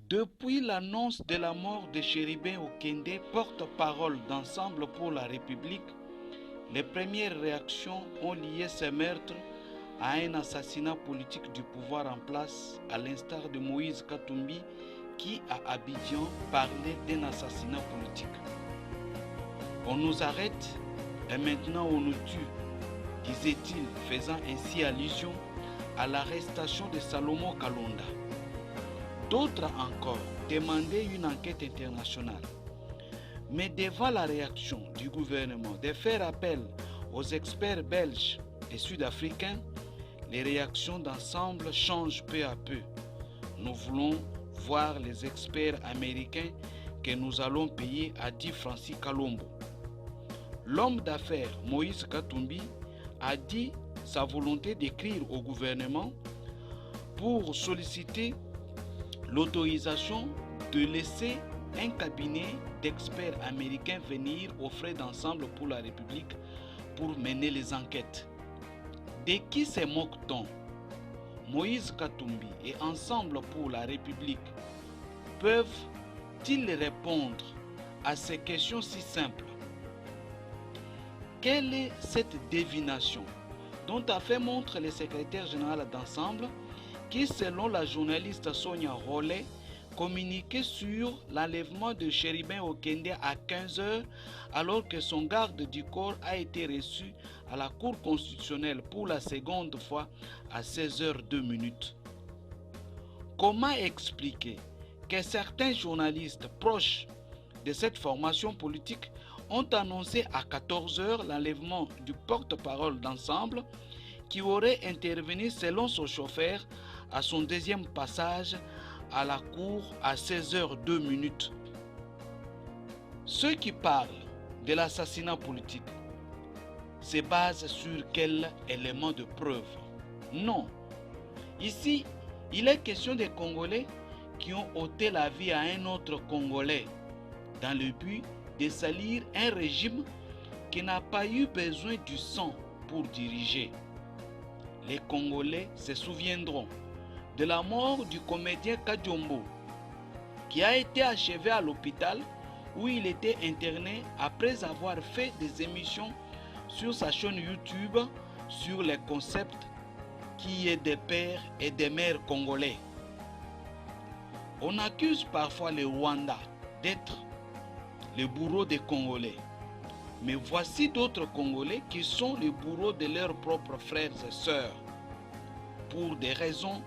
Depuis l'annonce de la mort de Chéribin Okende, porte-parole d'Ensemble pour la République, les premières réactions ont lié ces meurtres à un assassinat politique du pouvoir en place, à l'instar de Moïse Katumbi, qui à Abidjan parlait d'un assassinat politique. On nous arrête et maintenant on nous tue, disait-il, faisant ainsi allusion à l'arrestation de Salomon Kalonda. D'autres encore demandaient une enquête internationale. Mais devant la réaction du gouvernement de faire appel aux experts belges et sud-africains, les réactions d'ensemble changent peu à peu. Nous voulons voir les experts américains que nous allons payer, a dit Francis Kalombo. L'homme d'affaires Moïse Katumbi a dit sa volonté d'écrire au gouvernement pour solliciter l'autorisation de laisser un cabinet d'experts américains venir aux frais d'Ensemble pour la République pour mener les enquêtes. De qui se moque-t-on? Moïse Katumbi et Ensemble pour la République peuvent-ils répondre à ces questions si simples? Quelle est cette divination dont a fait montre le secrétaire général d'Ensemble qui, selon la journaliste Sonia Rollet, communiquait sur l'enlèvement de Chéribin Okende à 15 h alors que son garde du corps a été reçu à la Cour constitutionnelle pour la seconde fois à 16 h 2 minutes. Comment expliquer que certains journalistes proches de cette formation politique ont annoncé à 14 h l'enlèvement du porte-parole d'Ensemble qui aurait intervenu selon son chauffeur à son deuxième passage à la cour à 16 h 2 minutes. Ceux qui parlent de l'assassinat politique se basent sur quel élément de preuve? Non. Ici, il est question des Congolais qui ont ôté la vie à un autre Congolais dans le but de salir un régime qui n'a pas eu besoin du sang pour diriger. Les Congolais se souviendront de la mort du comédien Kadiombo, qui a été achevé à l'hôpital où il était interné après avoir fait des émissions sur sa chaîne YouTube sur les concepts qui est des pères et des mères congolais. On accuse parfois le Rwanda d'être le bourreau des Congolais. Mais voici d'autres Congolais qui sont les bourreaux de leurs propres frères et sœurs pour des raisons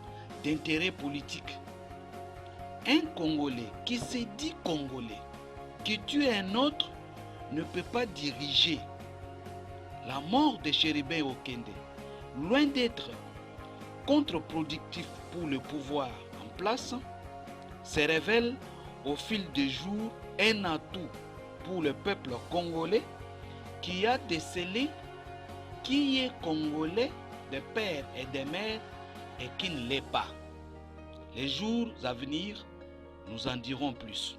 d'intérêt politique. Un Congolais qui se dit Congolais, qui tue un autre, ne peut pas diriger. La mort de Chéribin Okende, loin d'être contre-productif pour le pouvoir en place, se révèle au fil des jours un atout pour le peuple congolais qui a décelé qui est Congolais de père et de mère et qui ne l'est pas. Les jours à venir, nous en dirons plus.